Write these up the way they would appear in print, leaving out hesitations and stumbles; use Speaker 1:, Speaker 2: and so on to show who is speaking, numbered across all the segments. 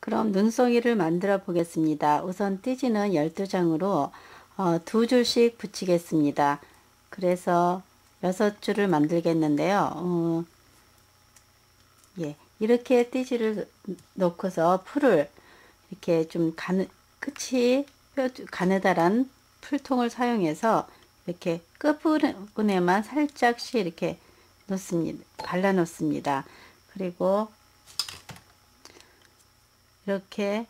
Speaker 1: 그럼 눈송이를 만들어 보겠습니다. 우선 띠지는 12장으로 2줄씩 붙이겠습니다. 그래서 6줄을 만들겠는데요. 예, 이렇게 띠지를 놓고서 풀을 이렇게 좀 끝이 가느다란 풀통을 사용해서 이렇게 끝부분에만 살짝씩 이렇게 발라 놓습니다. 그리고 이렇게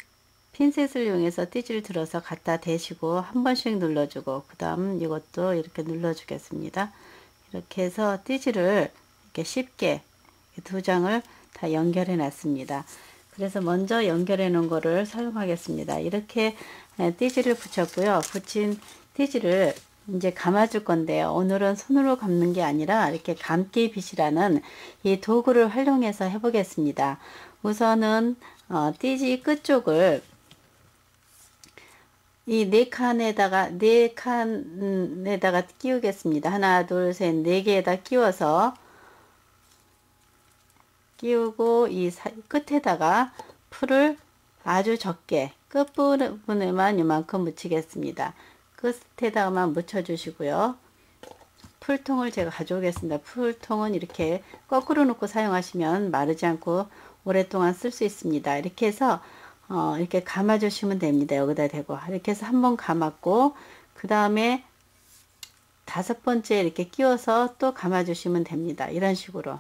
Speaker 1: 핀셋을 이용해서 띠지를 들어서 갖다 대시고 한 번씩 눌러주고, 그 다음 이것도 이렇게 눌러주겠습니다. 이렇게 해서 띠지를 이렇게 쉽게 2장을 다 연결해 놨습니다. 그래서 먼저 연결해 놓은 거를 사용하겠습니다. 이렇게 띠지를 붙였고요. 붙인 띠지를 이제 감아줄 건데요. 오늘은 손으로 감는 게 아니라 이렇게 감기 빗이라는 이 도구를 활용해서 해보겠습니다. 우선은 띠지 끝쪽을 이 네 칸에다가 끼우겠습니다. 하나, 둘, 셋, 네 개에다 끼우고 이 끝에다가 풀을 아주 적게 끝부분에만 이만큼 묻히겠습니다. 끝에다가만 묻혀 주시고요. 풀통을 제가 가져오겠습니다. 풀통은 이렇게 거꾸로 놓고 사용하시면 마르지 않고 오랫동안 쓸 수 있습니다. 이렇게 해서 이렇게 감아 주시면 됩니다. 여기다 대고 이렇게 해서 한번 감았고, 그 다음에 5번째 이렇게 끼워서 또 감아 주시면 됩니다. 이런 식으로.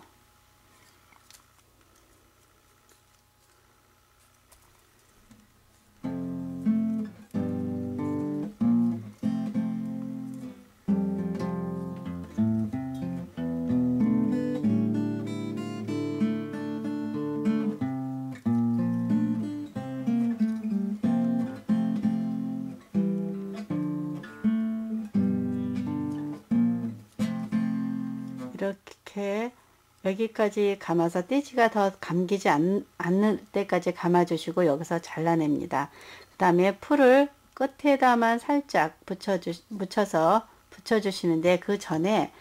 Speaker 1: 이렇게 여기까지 감아서 띠지가 더 감기지 않는 때까지 감아 주시고 여기서 잘라냅니다. 그 다음에 풀을 끝에다만 살짝 묻혀서 붙여주시는데, 그 전에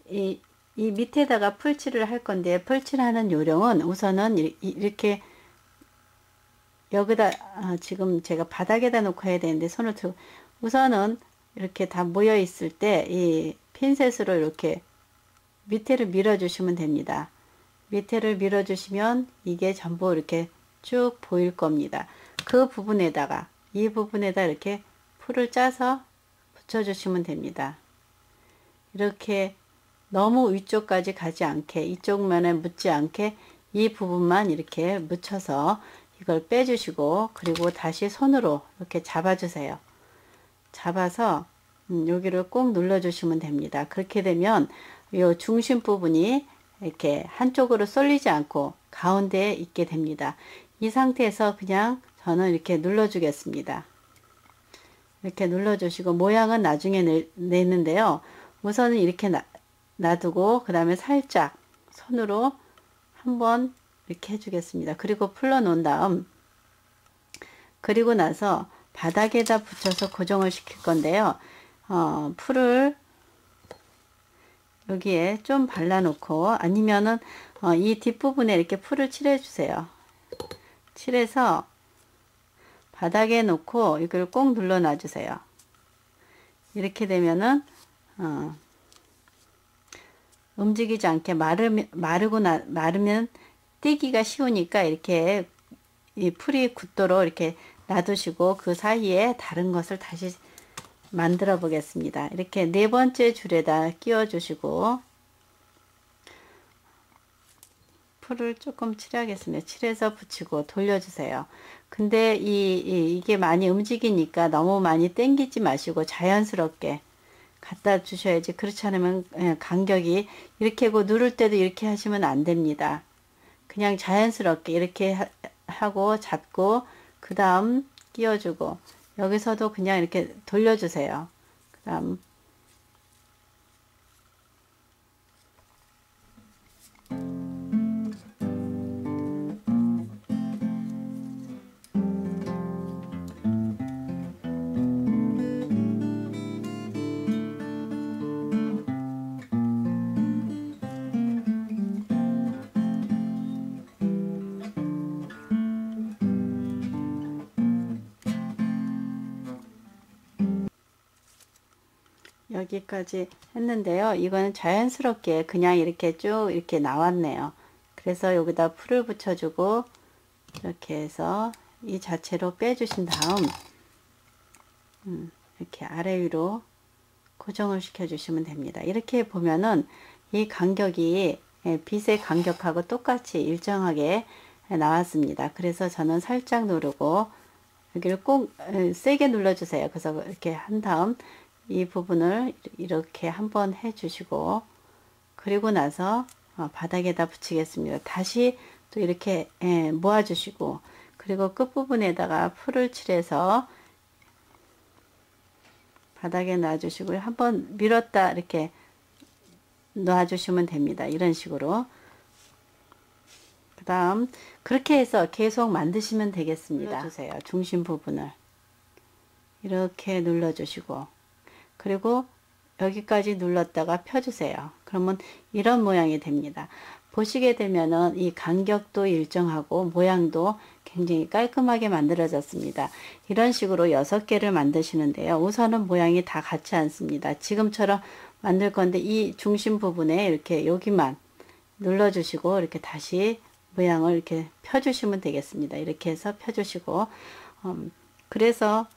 Speaker 1: 이 밑에다가 풀칠을 할 건데, 풀칠하는 요령은 우선은 이렇게 여기다 지금 제가 바닥에다 놓고 해야 되는데 손을 들고, 우선은 이렇게 다 모여 있을 때 이 핀셋으로 이렇게 밑에를 밀어 주시면 됩니다. 밑에를 밀어 주시면 이게 전부 이렇게 쭉 보일 겁니다. 그 부분에다가 이 부분에다 이렇게 풀을 짜서 붙여 주시면 됩니다. 이렇게 너무 위쪽까지 가지 않게, 이쪽면에 묻지 않게 이 부분만 이렇게 묻혀서 이걸 빼주시고, 그리고 다시 손으로 이렇게 잡아주세요. 잡아서 여기를 꼭 눌러주시면 됩니다. 그렇게 되면 이 중심 부분이 이렇게 한쪽으로 쏠리지 않고 가운데에 있게 됩니다. 이 상태에서 그냥 저는 이렇게 눌러주겠습니다. 이렇게 눌러주시고, 모양은 나중에 내는데요. 우선은 이렇게 놔두고 그 다음에 살짝 손으로 한번 이렇게 해주겠습니다. 그리고 풀러 놓은 다음, 그리고 나서 바닥에다 붙여서 고정을 시킬 건데요. 풀을 여기에 좀 발라놓고, 아니면은 이 뒷부분에 이렇게 풀을 칠해 주세요. 칠해서 바닥에 놓고 이걸 꼭 눌러 놔 주세요. 이렇게 되면은 움직이지 않게 마르면 떼기가 쉬우니까 이렇게 이 풀이 굳도록 이렇게 놔두시고, 그 사이에 다른 것을 다시 만들어 보겠습니다. 이렇게 4번째 줄에다 끼워 주시고 풀을 조금 칠하겠습니다. 칠해서 붙이고 돌려주세요. 근데 이게 많이 움직이니까 너무 많이 당기지 마시고 자연스럽게 갖다 주셔야지, 그렇지 않으면 간격이 이렇게 하고 누를 때도 이렇게 하시면 안 됩니다. 그냥 자연스럽게 이렇게 하고 잡고 그 다음 끼워주고, 여기서도 그냥 이렇게 돌려주세요. 그 다음 여기까지 했는데요. 이거는 자연스럽게 그냥 이렇게 쭉 이렇게 나왔네요. 그래서 여기다 풀을 붙여주고 이렇게 해서 이 자체로 빼주신 다음 이렇게 아래 위로 고정을 시켜 주시면 됩니다. 이렇게 보면은 이 간격이 빗의 간격하고 똑같이 일정하게 나왔습니다. 그래서 저는 살짝 누르고 여기를 꼭 세게 눌러주세요. 그래서 이렇게 한 다음 이 부분을 이렇게 한번 해주시고 그리고 나서 바닥에다 붙이겠습니다. 다시 또 이렇게 모아주시고 그리고 끝부분에다가 풀을 칠해서 바닥에 놔주시고요. 한번 밀었다 이렇게 놔주시면 됩니다. 이런 식으로. 그 다음 그렇게 해서 계속 만드시면 되겠습니다. 눌러주세요. 중심 부분을 이렇게 눌러주시고 그리고 여기까지 눌렀다가 펴주세요. 그러면 이런 모양이 됩니다. 보시게 되면은 이 간격도 일정하고 모양도 굉장히 깔끔하게 만들어졌습니다. 이런 식으로 6개를 만드시는데요. 우선은 모양이 다 같지 않습니다. 지금처럼 만들 건데 이 중심 부분에 이렇게 여기만 눌러주시고 이렇게 다시 모양을 이렇게 펴주시면 되겠습니다. 이렇게 해서 펴주시고 그래서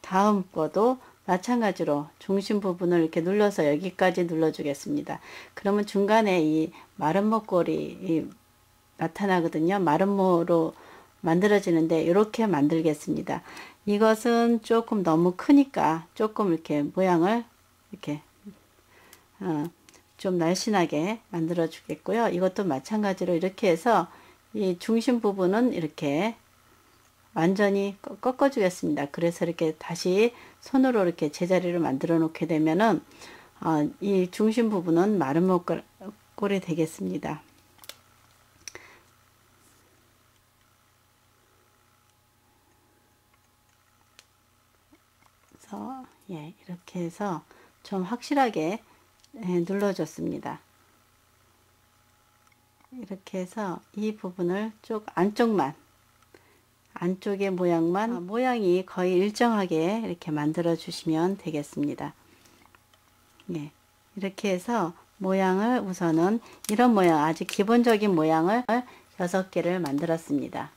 Speaker 1: 다음 거도 마찬가지로 중심 부분을 이렇게 눌러서 여기까지 눌러주겠습니다. 그러면 중간에 이 마른 목걸이 나타나거든요. 마른 모로 만들어지는데 이렇게 만들겠습니다. 이것은 조금 너무 크니까 조금 이렇게 모양을 이렇게 좀 날씬하게 만들어 주겠고요. 이것도 마찬가지로 이렇게 해서 이 중심 부분은 이렇게 완전히 꺾어 주겠습니다. 그래서 이렇게 다시 손으로 이렇게 제자리를 만들어 놓게 되면은 이 중심 부분은 마른 목걸이 되겠습니다. 그래서 이렇게 해서 좀 확실하게 눌러줬습니다. 이렇게 해서 이 부분을 쭉 안쪽의 모양만 모양이 거의 일정하게 이렇게 만들어 주시면 되겠습니다. 이렇게 해서 모양을 우선은 이런 모양 아주 기본적인 모양을 6개를 만들었습니다.